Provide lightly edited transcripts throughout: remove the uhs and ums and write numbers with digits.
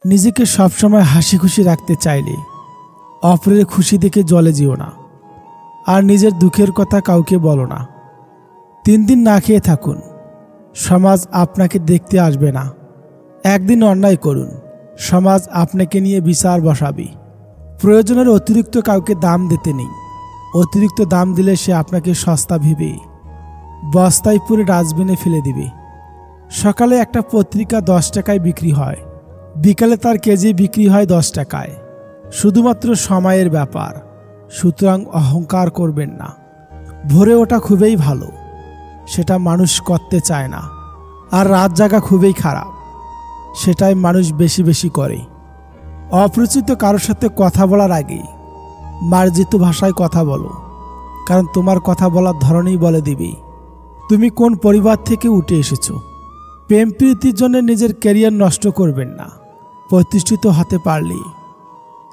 নিজেকে সবসময় হাসি খুশি রাখতে চাইলে অপরের খুশি দেখে জ্বলে যেও না, আর নিজের দুঃখের কথা কাউকে বলো না। 3 দিন না খেয়ে থাকুন, সমাজ আপনাকে দেখতে আসবে না। একদিন অন্যায় করুন, সমাজ আপনাকে নিয়ে বিচার বসাবে। প্রয়োজনের অতিরিক্ত কাউকে দাম দিতে নেই, অতিরিক্ত দাম দিলে সে আপনাকে সস্তা ভেবে বস্তায় পুরে ডাস্টবিনে ফেলে দিবে। সকালে একটা পত্রিকা 10 টাকায় বিক্রি হয়, বিকালে তার কেজি বিক্রি হয় 10 টাকায়। শুধুমাত্র সময়ের ব্যাপার, সুতরাং অহংকার করবেন না। ভোরে ওঠা খুবই ভালো, সেটা মানুষ করতে চায় না। আর রাত জাগা খুবই খারাপ, সেটাই মানুষ বেশি বেশি করে। অপরিচিত কারোর সাথে কথা বলার আগে মার্জিত ভাষায় কথা বলো, কারণ তোমার কথা বলার ধরনেই বলে দিবে তুমি কোন পরিবার থেকে উঠে এসেছো। প্রেম প্রীতির জন্য নিজের ক্যারিয়ার নষ্ট করবেন না। প্রতিষ্ঠিত হতে পারলে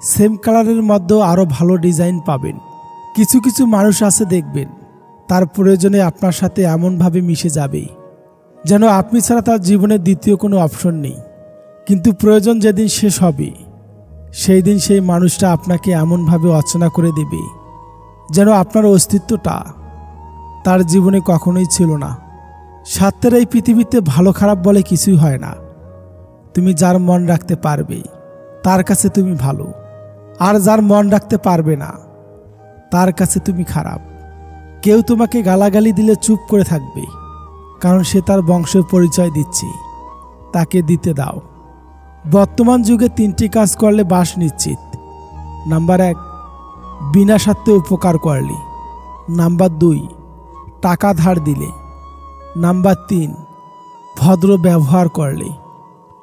সেম কালারের মধ্যেও আরও ভালো ডিজাইন পাবেন। কিছু কিছু মানুষ আছে দেখবেন, তার প্রয়োজনে আপনার সাথে এমনভাবে মিশে যাবে যেন আপনি ছাড়া তার জীবনে দ্বিতীয় কোনো অপশন নেই। কিন্তু প্রয়োজন যেদিন শেষ হবে, সেই দিন সেই মানুষটা আপনাকে এমনভাবে অচেনা করে দেবে যেন আপনার অস্তিত্বটা তার জীবনে কখনোই ছিল না। স্বার্থের এই পৃথিবীতে ভালো খারাপ বলে কিছুই হয় না। তুমি যার মন রাখতে পারবে তার কাছে তুমি ভালো, আর যার মন রাখতে পারবে না তার কাছে তুমি খারাপ। কেউ তোমাকে গালাগালি দিলে চুপ করে থাকবে, কারণ সে তার বংশের পরিচয় দিচ্ছে, তাকে দিতে দাও। বর্তমান যুগে 3টি কাজ করলে বাস নিশ্চিত। নাম্বার 1, বিনা স্বার্থে উপকার করলে। নাম্বার 2, টাকা ধার দিলে। নাম্বার 3, ভদ্র ব্যবহার করলে।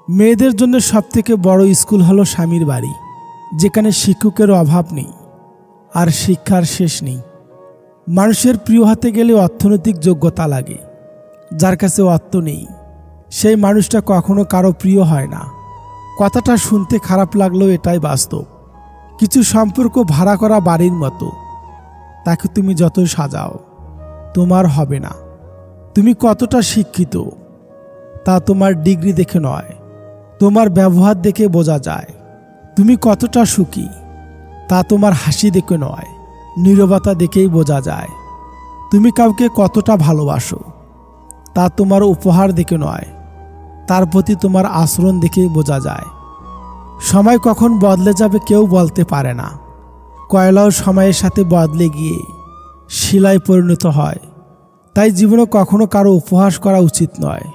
মেয়েদের জন্য সবথেকে বড় স্কুল হলো স্বামীর বাড়ি, যেখানে শিক্ষকের অভাব নেই আর শিক্ষার শেষ নেই। মানুষের প্রিয় হতে গেলে অর্থনৈতিক যোগ্যতা লাগে। যার কাছে অর্থ নেই, সেই মানুষটা কখনো কারো প্রিয় হয় না। কথাটা শুনতে খারাপ লাগলেও এটাই বাস্তব। কিছু সম্পর্ক ভাড়া করা বাড়ির মতো, তাকে তুমি যতই সাজাও তোমার হবে না। তুমি কতটা শিক্ষিত তা তোমার ডিগ্রি দেখে নয়, তোমার ব্যবহার দেখে বোঝা যায়। তুমি কতটা সুখী তা তোমার হাসি দেখে নয়, নীরবতা দেখেই বোঝা যায়। তুমি কাউকে কতটা ভালোবাসো তা তোমার উপহার দেখে নয়, তার প্রতি তোমার আচরণ দেখেই বোঝা যায়। সময় কখন বদলে যাবে কেউ বলতে পারে না। কয়লাও সময়ের সাথে বদলে গিয়ে শিলায় পরিণত হয়। তাই জীবনে কখনো কারো উপহাস করা উচিত নয়।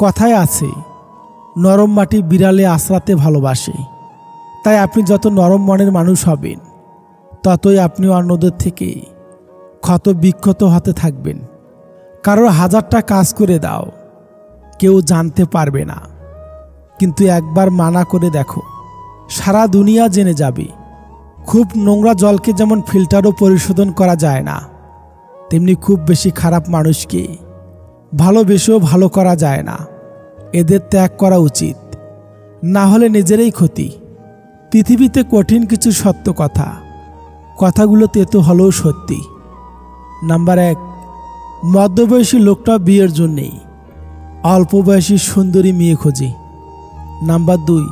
কথায় আছে, নরম মাটি বিড়ালে আশ্রাতে ভালোবাসে। তাই আপনি যত নরম মনের মানুষ হবেন, ততই আপনি অন্যদের থেকে ক্ষত বিক্ষত হতে থাকবেন। কারোর 1000টা কাজ করে দাও, কেউ জানতে পারবে না। কিন্তু একবার মানা করে দেখো, সারা দুনিয়া জেনে যাবে। খুব নোংরা জলকে যেমন ফিল্টারও পরিশোধন করা যায় না, তেমনি খুব বেশি খারাপ মানুষকে ভালোবেসেও ভালো করা যায় না। এদের ত্যাগ করা উচিত, না হলে নিজেরই ক্ষতি। পৃথিবীতে কঠিন কিছু সত্য কথা, কথাগুলো তেতো হলেও সত্যি। নাম্বার 1, মধ্যবয়সী লোকটা বিয়ের জন্যেই অল্প বয়সী সুন্দরী মেয়ে খোঁজে। নাম্বার 2,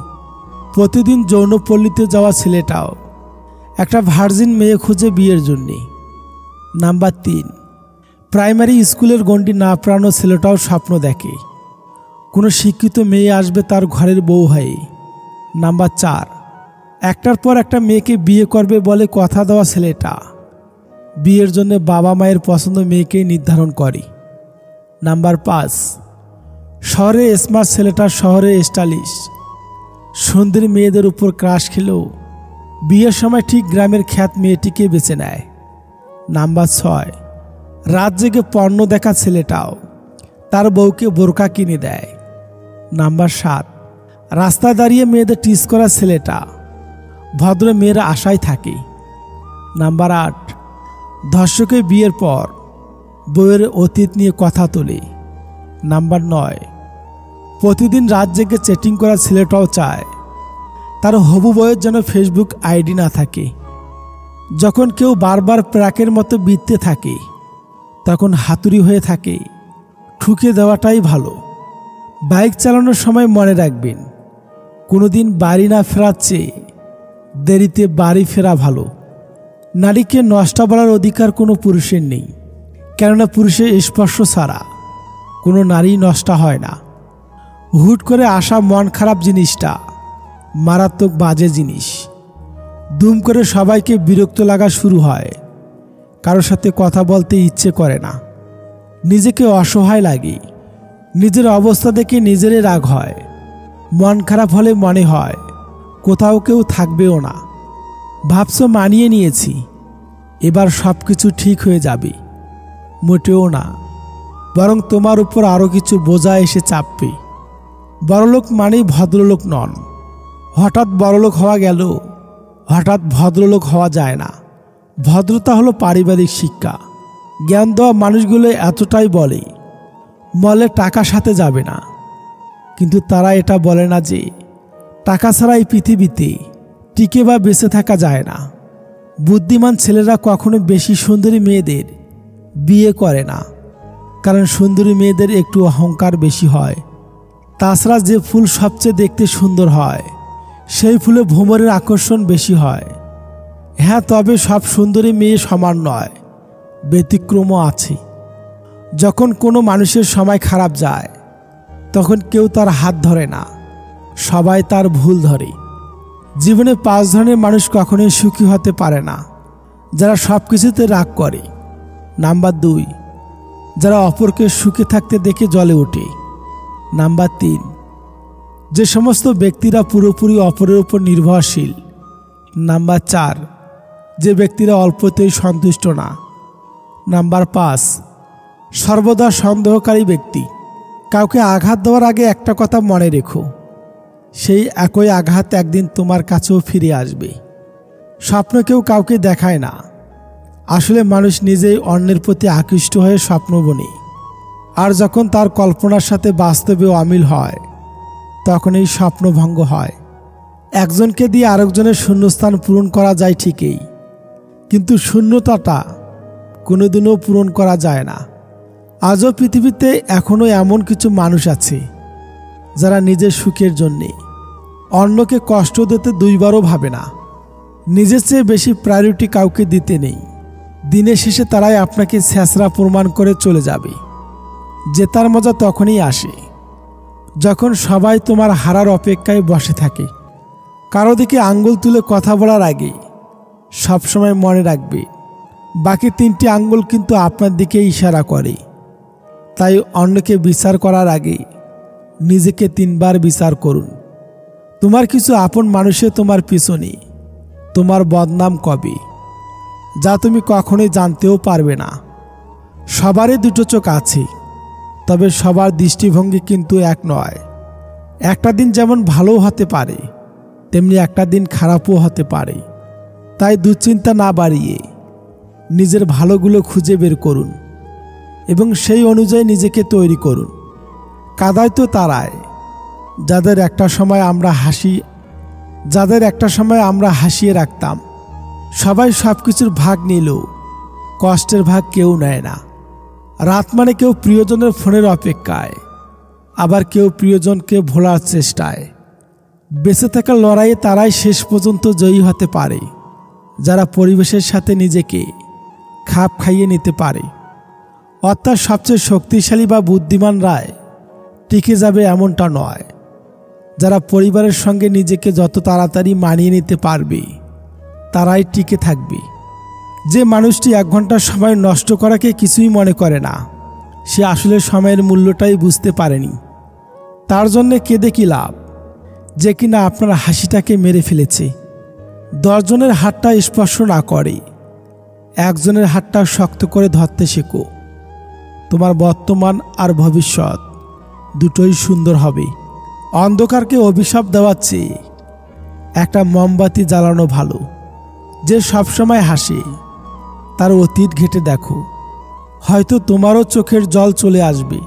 প্রতিদিন যৌনপল্লীতে যাওয়া ছেলেটাও একটা ভার্জিন মেয়ে খুঁজে বিয়ের জন্যে। নাম্বার 3, প্রাইমারি স্কুলের গণ্ডি না প্রানো ছেলেটাও স্বপ্ন দেখে কোনো শিক্ষিত মেয়ে আসবে তার ঘরের বউ হয়ে। নাম্বার 4, একটার পর একটা মেয়েকে বিয়ে করবে বলে কথা দেওয়া ছেলেটা বিয়ের জন্য বাবা মায়ের পছন্দ মেয়েকেই নির্ধারণ করে। নাম্বার 5, শহরে স্মার্ট ছেলেটা শহরে স্টাইলিশ সুন্দরী মেয়েদের উপর ক্রাশ খেলেও বিয়ের সময় ঠিক গ্রামের খ্যাত মেয়েটিকে বেছে নেয়। নাম্বার 6, রাত জেগে পর্ণ দেখা ছেলেটাও তার বউকে বোরকা কিনে দেয়। নাম্বার 7, রাস্তায় দাঁড়িয়ে মেয়েদের টিজ করা ছেলেটা ভদ্র মেয়েরা আশায় থাকে। নাম্বার 8, ধর্ষকে বিয়ের পর বউয়ের অতীত নিয়ে কথা তোলে। নাম্বার 9, প্রতিদিন রাত জেগে চ্যাটিং করা ছেলেটাও চায় তার হবু বউয়ের যেন ফেসবুক আইডি না থাকে। যখন কেউ বারবার প্রাকের মতো বিততে থাকে, তখন হাতুড়ি হয়ে থাকে ঠুকে দেওয়াটাই ভালো। বাইক চালানোর সময় মনে রাখবেন, কোনোদিন বাড়ি না ফেরার চেয়ে দেরিতে বাড়ি ফেরা ভালো। নারীকে নষ্ট বলার অধিকার কোনো পুরুষের নেই, কেননা পুরুষের স্পর্শ ছাড়া কোনো নারী নষ্ট হয় না। হুট করে আসা মন খারাপ জিনিসটা মারাত্মক বাজে জিনিস। দুম করে সবাইকে বিরক্ত লাগা শুরু হয়, কারোর সাথে কথা বলতে ইচ্ছে করে না, নিজেকে অসহায় লাগে, নিজের অবস্থা দেখে নিজেরই রাগ হয়। মন খারাপ হলে মনে হয় কোথাও কেউ থাকবেও না। ভাবছো মানিয়ে নিয়েছি, এবার সব কিছু ঠিক হয়ে যাবে। মোটেও না, বরং তোমার উপর আরও কিছু বোঝা এসে চাপবে। বড়লোক মানেই ভদ্রলোক নন। হঠাৎ বড়লোক হওয়া গেল, হঠাৎ ভদ্রলোক হওয়া যায় না। ভদ্রতা হলো পারিবারিক শিক্ষা। জ্ঞান দেওয়া মানুষগুলো এতটাই বলে মলে টাকা সাথে যাবে না, কিন্তু তারা এটা বলে না যে টাকা ছাড়া এই পৃথিবীতে টিকে বা বেঁচে থাকা যায় না। বুদ্ধিমান ছেলেরা কখনো বেশি সুন্দরী মেয়েদের বিয়ে করে না, কারণ সুন্দরী মেয়েদের একটু অহংকার বেশি হয়। তাছাড়া যে ফুল সবচেয়ে দেখতে সুন্দর হয় সেই ফুলে ভ্রমরের আকর্ষণ বেশি হয়। হ্যাঁ, তবে সব সুন্দরী মেয়ে সমান নয়, ব্যতিক্রমও আছে। যখন কোনো মানুষের সময় খারাপ যায় তখন কেউ তার হাত ধরে না, সবাই তার ভুল ধরে। জীবনে 5 ধরনের মানুষ কখনোই সুখী হতে পারে না। যারা সব কিছুতে রাগ করে। নাম্বার 2, যারা অপরকে সুখে থাকতে দেখে জ্বলে ওঠে। নাম্বার 3, যে সমস্ত ব্যক্তিরা পুরোপুরি অপরের উপর নির্ভরশীল। নাম্বার 4, যে ব্যক্তিরা অল্পতেই সন্তুষ্ট না। নাম্বার 5, সর্বদা সন্দেহকারী ব্যক্তি। কাউকে আঘাত দেওয়ার আগে একটা কথা মনে রেখো, সেই একই আঘাত একদিন তোমার কাছেও ফিরে আসবে। স্বপ্ন কেউ কাউকে দেখায় না, আসলে মানুষ নিজেই অন্যের প্রতি আকৃষ্ট হয়ে স্বপ্ন বোনে। আর যখন তার কল্পনার সাথে বাস্তবে অমিল হয় তখন এই স্বপ্নভঙ্গ হয়। একজনকে দিয়ে আরেকজনের শূন্যস্থান পূরণ করা যায় ঠিকই, কিন্তু শূন্যতাটা কোনোদিনও পূরণ করা যায় না। আজও পৃথিবীতে এখনও এমন কিছু মানুষ আছে যারা নিজের সুখের জন্যে অন্যকে কষ্ট দিতে 2বারও ভাবে না। নিজের চেয়ে বেশি প্রায়োরিটি কাউকে দিতে নেই। দিনের শেষে তারাই আপনাকে ছেঁচড়া প্রমাণ করে চলে যাবে। জেতার মজা তখনই আসে যখন সবাই তোমার হারার অপেক্ষায় বসে থাকে। কারো দিকে আঙ্গুল তুলে কথা বলার আগে সবসময় মনে রাখবে বাকি 3টি আঙ্গুল কিন্তু আপনার দিকে ইশারা করে। তাই অন্যকে বিচার করার আগে নিজেকে 3বার বিচার করুন। তোমার কিছু আপন মানুষে তোমার পিছনে তোমার বদনাম কবে, যা তুমি কখনোই জানতেও পারবে না। সবারই 2টো চোখ আছে, তবে সবার দৃষ্টিভঙ্গি কিন্তু এক নয়। একটা দিন যেমন ভালোও হতে পারে, তেমনি একটা দিন খারাপও হতে পারে। তাই দুশ্চিন্তা না বাড়িয়ে নিজের ভালোগুলো খুঁজে বের করুন এবং সেই অনুযায়ী নিজেকে তৈরি করুন। কাদায় তো তারায় যাদের একটা সময় আমরা হাসিয়ে রাখতাম। সবাই সব কিছুর ভাগ নিলেও কষ্টের ভাগ কেউ নেয় না। রাত মানে কেউ প্রিয়জনের ফোনের অপেক্ষায়, আবার কেউ প্রিয়জনকে ভোলার চেষ্টায়। বেঁচে থাকার লড়াইয়ে তারাই শেষ পর্যন্ত জয়ী হতে পারে যারা পরিবেশের সাথে নিজেকে খাপ খাইয়ে নিতে পারে। অর্থাৎ সবচেয়ে শক্তিশালী বা বুদ্ধিমানরাই টিকে যাবে এমনটা নয়। যারা পরিবারের সঙ্গে নিজেকে যত তাড়াতাড়ি মানিয়ে নিতে পারবে তারাই টিকে থাকবে। যে মানুষটি 1 ঘন্টা সময় নষ্ট করাকে কিছুই মনে করে না, সে আসলে সময়ের মূল্যটাই বুঝতে পারেনি। তার জন্যে কেঁদে কি লাভ, যে কিনা আপনার হাসিটাকে মেরে ফেলেছে। 10 জনের হাতটা স্পর্শ না করে 1 জনের হাতটা শক্ত করে ধরতে শেখো। তোমার বর্তমান আর ভবিষ্যৎ দুটোই সুন্দর হবে। অন্ধকারকে অভিশাপ দেওয়ার চেয়ে একটা মোমবাতি জ্বালানো ভালো। যে সবসময় হাসে তার অতীত ঘেঁটে দেখো, হয়তো তোমারও চোখের জল চলে আসবে।